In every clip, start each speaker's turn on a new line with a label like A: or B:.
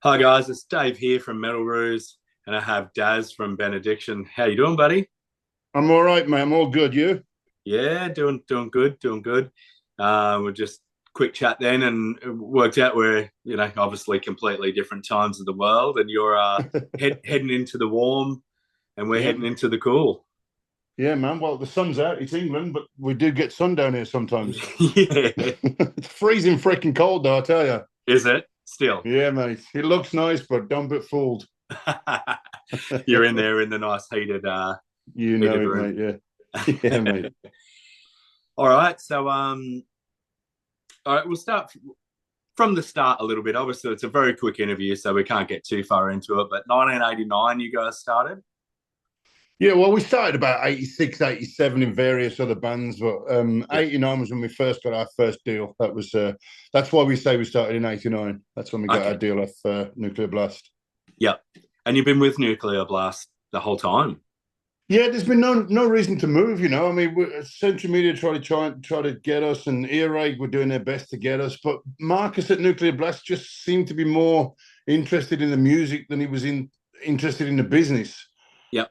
A: Hi guys, it's Dave here from Metal Roos, and I have Daz from Benediction. How you doing, buddy?
B: I'm all right, man. I'm all good. You?
A: Yeah, doing good, doing good. We're just quick chat then, and it worked out we're obviously completely different times of the world, and you're heading into the warm, and we're
B: Yeah,
A: heading into the cool.
B: yeah, man. Well, the sun's out. It's England, but we do get sun down here sometimes.
A: Yeah,
B: It's freezing freaking cold, though, I tell you.
A: is it still?
B: Yeah, mate. It looks nice, but don't get fooled.
A: You're in there in the nice heated
B: You know
A: heated
B: it,
A: room.
B: mate. Yeah, yeah, mate.
A: All right, so all right, we'll start from the start a little bit. Obviously, it's a very quick interview, so we can't get too far into it. But 1989, you guys started.
B: Yeah, well, we started about 86, 87 in various other bands, but
A: Yep.
B: 89 was when we first got our first deal. That's why we say we started in 89. That's when we got our
A: Okay.
B: deal off Nuclear Blast.
A: Yep. And you've been with Nuclear Blast the whole time.
B: Yeah, there's been no reason to move. I mean, Central Media try to get us, and Earache were doing their best to get us. But Marcus at Nuclear Blast just seemed to be more interested in the music than he was interested in the business.
A: Yep.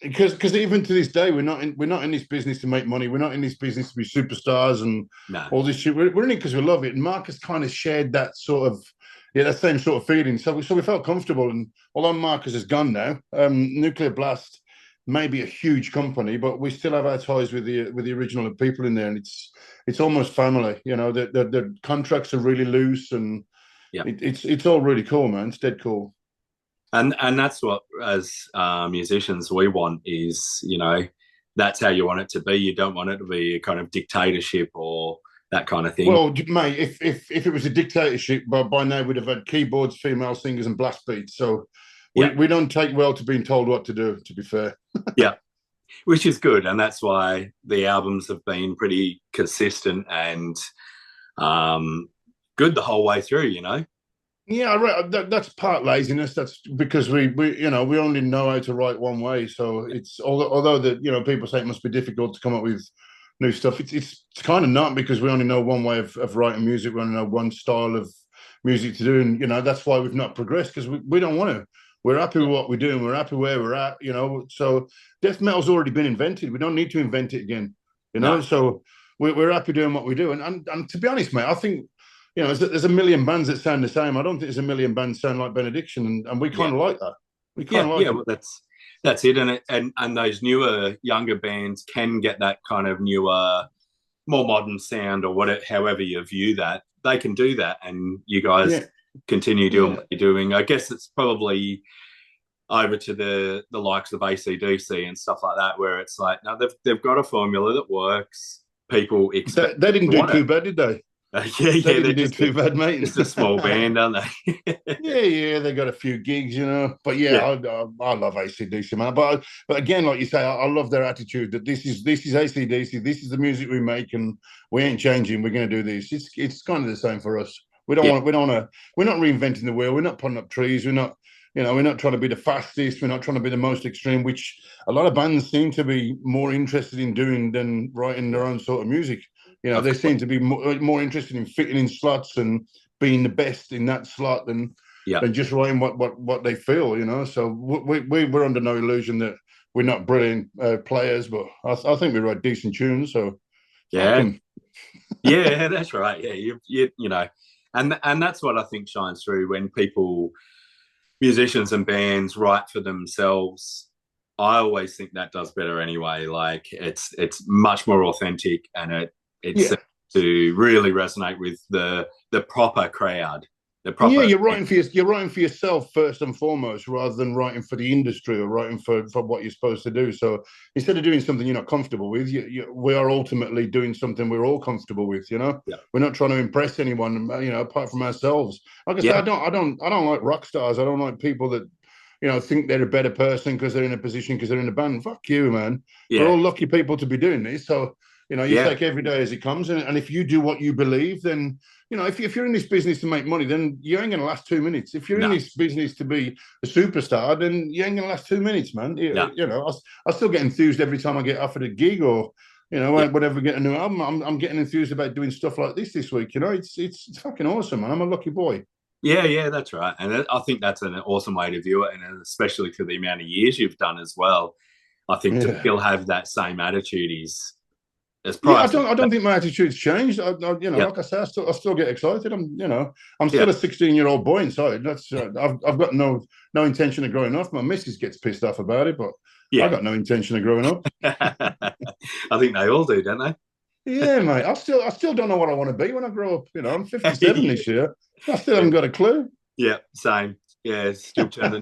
B: Because even to this day, we're not in this business to make money. We're not in this business to be superstars and
A: No.
B: all this shit. We're in it because we love it. And Marcus kind of shared that sort of that same sort of feeling. So we felt comfortable. And although Marcus is gone now, Nuclear Blast may be a huge company, but we still have our ties with the original people in there, and it's almost family. The contracts are really loose, and
A: Yep.
B: it's all really cool, man. It's dead cool.
A: And that's what as musicians we want is that's how you want it to be. You don't want it to be a kind of dictatorship or that kind of thing.
B: Well, mate, if it was a dictatorship, by now we'd have had keyboards, female singers, and blast beats. So we,
A: Yeah.
B: we don't take well to being told what to do. To be fair.
A: Yeah. Which is good, and that's why the albums have been pretty consistent and good the whole way through.
B: Yeah, that's part laziness. That's because we only know how to write one way. So it's although that people say it must be difficult to come up with new stuff. It's kind of not because we only know one way of writing music. We only know one style of music to do, and that's why we've not progressed because we don't want to. We're happy with what we're doing. We're happy where we're at. So death metal's already been invented. We don't need to invent it again.
A: No.
B: So we're happy doing what we do. And to be honest, mate, I think there's a million bands that sound the same. I don't think there's a million bands sound like Benediction, and we
A: Yeah.
B: kind of like that. We kind
A: Yeah.
B: of like
A: Yeah.
B: it.
A: Well, that's it, and those newer, younger bands can get that kind of newer, more modern sound or whatever. However you view that, they can do that, and you guys
B: Yeah,
A: continue doing
B: yeah.
A: what you're doing. I guess it's probably over to the likes of ACDC and stuff like that, where it's like, no, they've got a formula that works. People expect
B: They didn't do
A: want it.
B: too bad, did they?
A: Yeah,
B: They
A: yeah, they're
B: didn't do too bad, mate.
A: just a small band, aren't they?
B: Yeah, they got a few gigs, But yeah,
A: Yeah,
B: I love AC/DC, man. But again, like you say, I love their attitude that this is AC/DC. This is the music we make, and we ain't changing. We're going to do this. It's kind of the same for us. We don't
A: yeah,
B: want. We don't want to. We're not reinventing the wheel. We're not putting up trees. We're not. We're not trying to be the fastest. We're not trying to be the most extreme, which a lot of bands seem to be more interested in doing than writing their
A: yeah.
B: own sort of music.
A: Of
B: They
A: course.
B: seem to be more interested in fitting in slots and being the best in that slot
A: Yeah,
B: than just writing what they feel. So we're under no illusion that we're not brilliant players, but I think we write decent tunes. So fuck
A: yeah,
B: them.
A: yeah. That's right. Yeah, and that's what I think shines through when people, musicians and bands, write for themselves. I always think that does better anyway. Like it's much more authentic, and it seems
B: Yeah.
A: to really resonate with the proper crowd, the
B: Yeah,
A: proper.
B: you're writing for yourself first and foremost, rather than writing for the industry or writing for what you're supposed to do. So instead of doing something you're not comfortable with, we are ultimately doing something we're all comfortable with.
A: Yeah,
B: We're not trying to impress anyone, apart from ourselves. Like I said,
A: yeah,
B: I don't like rock stars. I don't like people that think they're a better person because they're in a position because they're in a band. Fuck you, man. We're
A: yeah,
B: all lucky people to be doing this. So you
A: yeah.
B: take every day as it comes, and if you do what you believe, then if you're in this business to make money, then you ain't going to last 2 minutes. If you're in
A: No,
B: this business to be a superstar, then you ain't going to last 2 minutes, man.
A: no,
B: I still get enthused every time I get offered a gig or,
A: yeah.
B: whenever we get a new album. I'm getting enthused about doing stuff like this week. It's fucking awesome, man. I'm a lucky boy.
A: Yeah, that's right. And I think that's an awesome way to view it, and especially for the amount of years you've done as well. I think to
B: Yeah.
A: still have that same attitude is
B: Yeah,
A: priceless.
B: I don't think my attitude's changed.
A: Yep.
B: Like I say, I still get excited. I'm
A: Yeah.
B: still a 16-year-old boy inside. That's I've got no intention of growing up. My missus gets pissed off about it, but I
A: Yeah.
B: got no intention of growing up.
A: I think they all do, don't they?
B: Yeah, mate. I still don't know what I want to be when I grow up. I'm 57
A: Yeah.
B: this year. I still
A: Yeah.
B: haven't got a clue.
A: Yeah, same. Yeah, still turning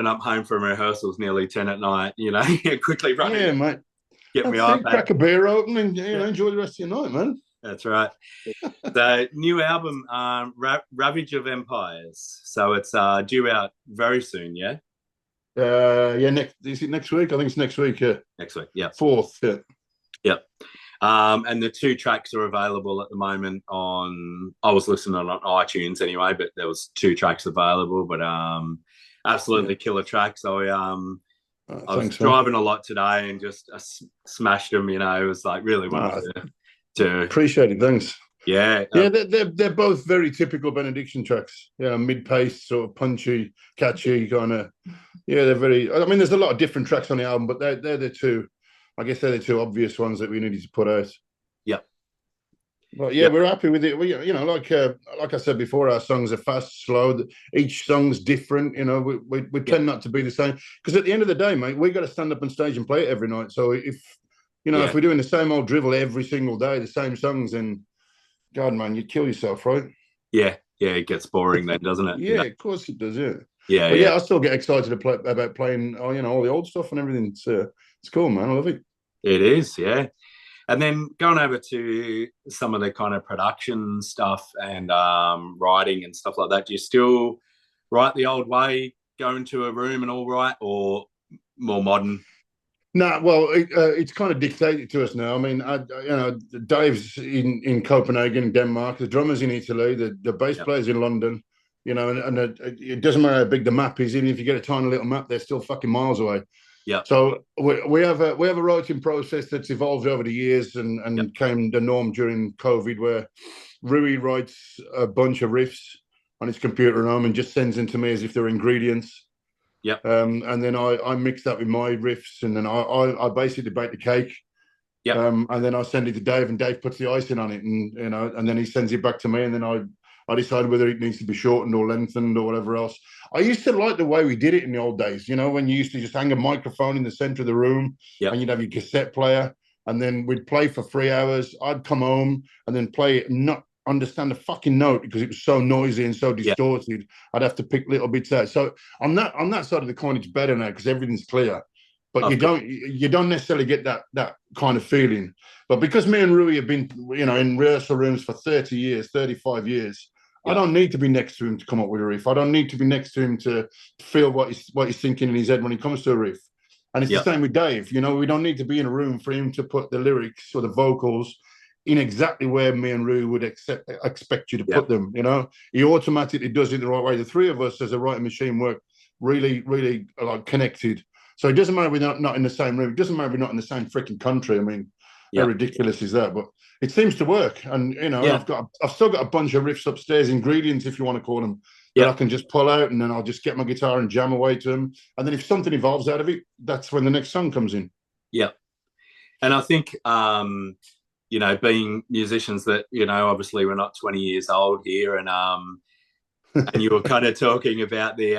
A: up home from rehearsals nearly 10 at night, quickly running
B: Yeah,
A: to
B: mate.
A: get my
B: That's it.
A: iPad.
B: Crack a beer open and
A: Yeah,
B: enjoy the rest of your night, man.
A: that's right. The new album, Ravage of Empires. So it's due out very soon, yeah?
B: Yeah. Next is it next week? I think it's next week. Yeah,
A: Next week, yeah.
B: 4th. Yeah.
A: Yep. And the 2 tracks are available at the moment on. I was listening on iTunes anyway, but there was 2 tracks available. But absolutely killer tracks. I was
B: Thanks, man.
A: driving a lot today and just smashed them. It was like really wanted to
B: Appreciate it. Thanks.
A: yeah.
B: Yeah, they're both very typical Benediction tracks. Mid-paced, sort of punchy, catchy, kind of. Yeah, they're very. I mean, there's a lot of different tracks on the album, but they're the two. I guess they're the 2 obvious ones that we needed to put out.
A: Yep.
B: But yeah,
A: Yep.
B: we're happy with it. Like I said before, our songs are fast, slow. Each song's different. We tend not to be the same because at the end of the day, mate, we got to stand up on stage and play it every night. So if we're doing the same old drivel every single day, the same songs, then God, man, you'd kill yourself, right?
A: Yeah, it gets boring then, doesn't it?
B: Yeah, of course it does. Yeah.
A: Yeah,
B: But
A: yeah.
B: I still get excited about playing. All the old stuff and everything. It's cool, man. I love it.
A: It is, yeah. And then going over to some of the kind of production stuff and writing and stuff like that, do you still write the old way, go into a room and all write, or more modern?
B: No, well, it's kind of dictated to us now. I mean, Dave's in Copenhagen, Denmark. The drummer's in Italy. The bass player's in London. It doesn't matter how big the map is. Even if you get a tiny little map, they're still fucking miles away.
A: Yeah.
B: So we have a writing process that's evolved over the years and came the norm during COVID, where Rui writes a bunch of riffs on his computer at home and just sends them to me as if they're ingredients.
A: Yeah.
B: And then I mix that with my riffs, and then I basically bake the cake.
A: Yeah.
B: And then I send it to Dave, and Dave puts the icing on it, and then he sends it back to me, and then I decide whether it needs to be shortened or lengthened or whatever else. I used to like the way we did it in the old days, when you used to just hang a microphone in the center of the room and you'd have your cassette player, and then we'd play for 3 hours. I'd come home and then play it and not understand the fucking note because it was so noisy and so distorted. I'd have to pick little bits out. So on that side of the coin, it's better now because everything's clear. But you don't necessarily get that kind of feeling. But because me and Rui have been, in rehearsal rooms for 30 years, 35 years, I don't need to be next to him to come up with a riff. I don't need to be next to him to feel what he's thinking in his head when he comes to a riff. And it's the same with Dave. We don't need to be in a room for him to put the lyrics or the vocals in exactly where me and Rui would expect you to put them. He automatically does it the right way. The 3 of us as a writing machine work really, really like connected. So it doesn't matter we're not in the same room. It doesn't matter we're not in the same freaking country. I mean, how ridiculous is that? But it seems to work. And I've still got a bunch of riffs upstairs, ingredients, if you want to call them, that I can just pull out, and then I'll just get my guitar and jam away to them. And then if something evolves out of it, that's when the next song comes in.
A: Yeah. And I think being musicians that, obviously we're not 20 years old here, and and you were kind of talking about the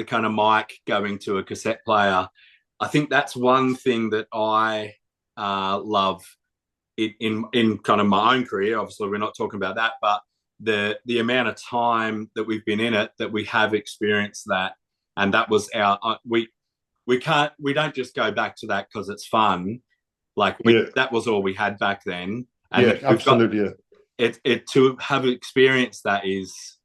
A: kind of mic going to a cassette player. I think that's one thing that I love in kind of my own career. Obviously, we're not talking about that, but the amount of time that we've been in it, that we have experienced that, and that was we don't just go back to that because it's fun. Like that was all we had back then. And
B: absolutely.
A: It to have experienced that is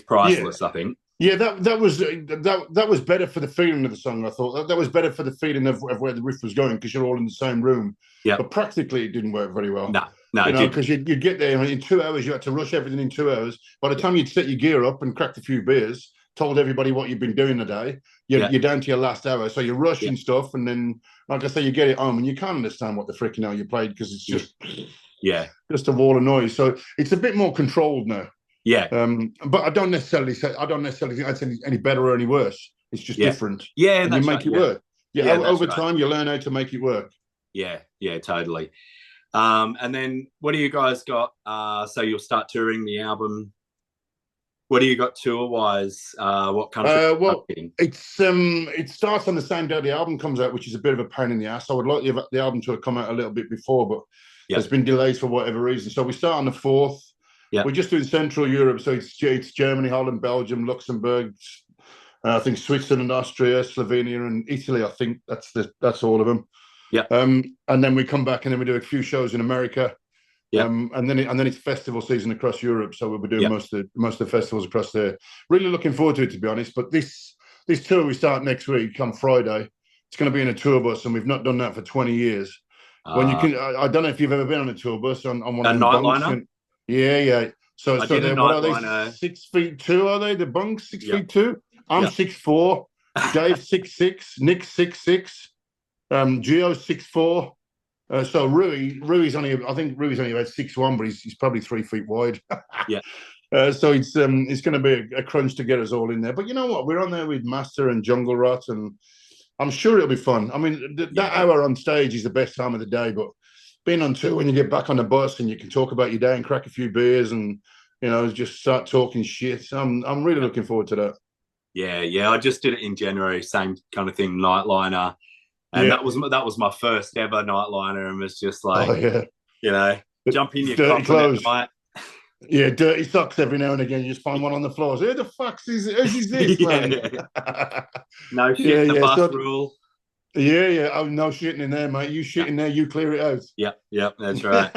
A: priceless. I think.
B: Yeah, that was better for the feeling of the song. I thought that was better for the feeling of where the riff was going because you're all in the same room.
A: Yeah,
B: but practically it didn't work very well.
A: No,
B: because you'd get there in 2 hours. You had to rush everything in 2 hours. By the time you'd set your gear up and cracked a few beers, told everybody what you've been doing today, you're down to your last hour. So you're rushing stuff, and then, like I say, you get it home and you can't understand what the freaking hell you played because it's just
A: Yeah.
B: just a wall of noise. So it's a bit more controlled now.
A: Yeah.
B: But I don't necessarily think that's any better or any worse. It's just
A: Yeah.
B: different.
A: Yeah,
B: And you
A: that's
B: make
A: right.
B: it
A: Yeah.
B: work. Yeah,
A: Yeah,
B: over
A: right.
B: time you learn how to make it work.
A: Yeah, yeah, totally. And then what do you guys got? So you'll start touring the album. What do you got tour wise? What country?
B: Well, it starts on the same day the album comes out, which is a bit of a pain in the ass. I would like the album to have come out a little bit before, but there's been delays for whatever reason. So we start on the 4th.
A: Yeah,
B: we're just doing Central Europe, so it's Germany, Holland, Belgium, Luxembourg, I think Switzerland, Austria, Slovenia, and Italy. I think that's all of them.
A: Yeah.
B: And then we come back and then we do a few shows in America.
A: Yeah.
B: And then it's festival season across Europe, so we'll be doing most of the festivals across there. Really looking forward to it, to be honest. But this tour we start next week on Friday. It's going to be in a tour bus, and we've not done that for 20 years. When you can, I don't know if you've ever been on a tour bus on one of the
A: nightliner.
B: Yeah. So they're, what are they? 6'2"? Are they the bunks? 6'2"? I'm 6'4". Dave 6'6". Nick 6'6". Gio 6'4". So Rui's only about 6'1", but he's probably 3 feet wide.
A: Yeah.
B: So it's going to be a crunch to get us all in there. But you know what? We're on there with Master and Jungle Rot, and I'm sure it'll be fun. I mean, that hour on stage is the best time of the day, but being on tour when you get back on the bus and you can talk about your day and crack a few beers and, you know, just start talking shit. I'm really looking forward to that.
A: Yeah. I just did it in January, same kind of thing, nightliner. And that was my first ever nightliner, and was just like, you know, jump in your
B: dirty clothes.
A: Night.
B: Yeah, dirty socks every now and again. You just find one on the floors. Who the fuck is this, man?
A: No shit in the bus rule.
B: Yeah. Oh, no shitting in there, mate. You shit in there, you clear it out.
A: Yep, that's right.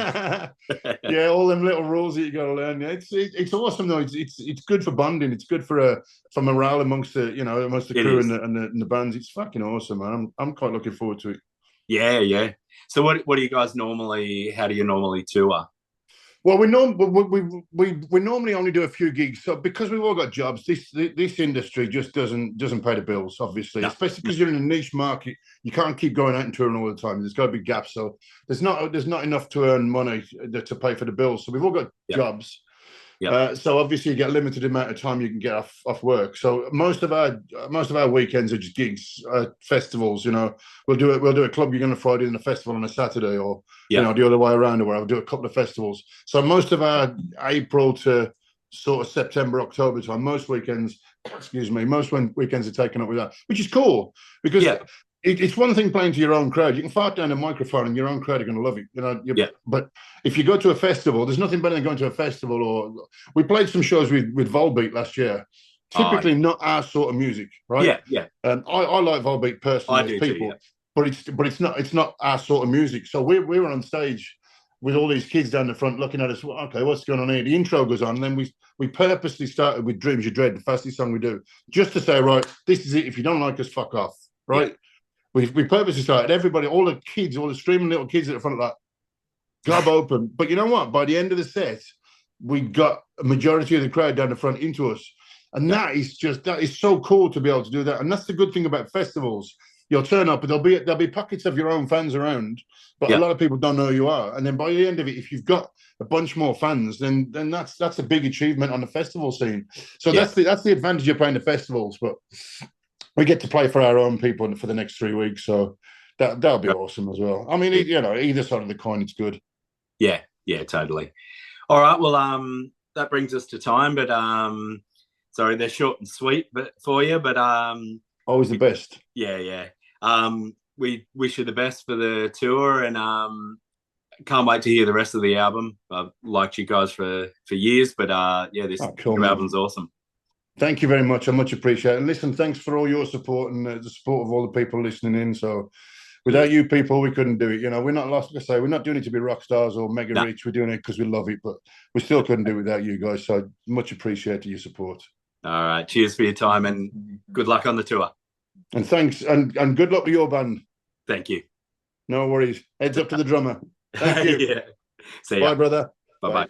B: Yeah, all them little rules that you got to learn. Yeah, it's awesome though. It's good for bonding. It's good for morale amongst the crew and the bands. It's fucking awesome, man. I'm quite looking forward to it.
A: Yeah. So what do you guys normally? How do you normally tour?
B: Well, we normally only do a few gigs, so because we've all got jobs, this industry just doesn't pay the bills, obviously. Especially because you're in a niche market, you can't keep going out and touring all the time. There's got to be gaps, so there's not enough to earn money to pay for the bills. So we've all got jobs. So obviously you get a limited amount of time you can get off work. So most of our weekends are just gigs, festivals. You know, we'll do a club gig on a Friday and a festival on a Saturday, or you know, the other way around, where I'll do a couple of festivals. So most of our April to sort of September, October time, most weekends are taken up with that, which is cool because it's one thing playing to your own crowd. You can fart down a microphone and your own crowd are going to love it, you know. But if you go to a festival, there's nothing better than going to a festival. Or we played some shows with Volbeat last year. Typically not our sort of music, right? Yeah. I like Volbeat personally. I do people, too, but it's not our sort of music. So we were on stage with all these kids down the front looking at us. Okay, what's going on here? The intro goes on, and then we purposely started with Dreams You Dread, the fastest song we do, just to say, right, this is it. If you don't like us, fuck off, right? Yeah. We purposely started, everybody, all the kids, all the screaming little kids at the front of that, gob open. But you know what? By the end of the set, we got a majority of the crowd down the front into us. And that is so cool to be able to do that. And that's the good thing about festivals. You'll turn up, but there'll be pockets of your own fans around, but a lot of people don't know who you are. And then by the end of it, if you've got a bunch more fans, then that's a big achievement on the festival scene. So that's the advantage of playing the festivals. But we get to play for our own people for the next 3 weeks, so that'll be awesome as well. I mean, you know, either side of the coin, it's good. Yeah,
A: totally. All right, well, that brings us to time, but sorry, they're short and sweet, but for you, but
B: always the best.
A: Yeah. We wish you the best for the tour, and can't wait to hear the rest of the album. I've liked you guys for years, but this album's awesome.
B: Thank you very much. I much appreciate it. And listen, thanks for all your support and the support of all the people listening in. So without you people, we couldn't do it. You know, we're not lost. Like I say, we're not doing it to be rock stars or mega rich. We're doing it because we love it, but we still couldn't do it without you guys. So much appreciate your support.
A: All right. Cheers for your time and good luck on the tour.
B: And thanks. And good luck with your band.
A: Thank you.
B: No worries. Heads up to the drummer. Thank you.
A: See ya.
B: Bye, brother.
A: Bye-bye.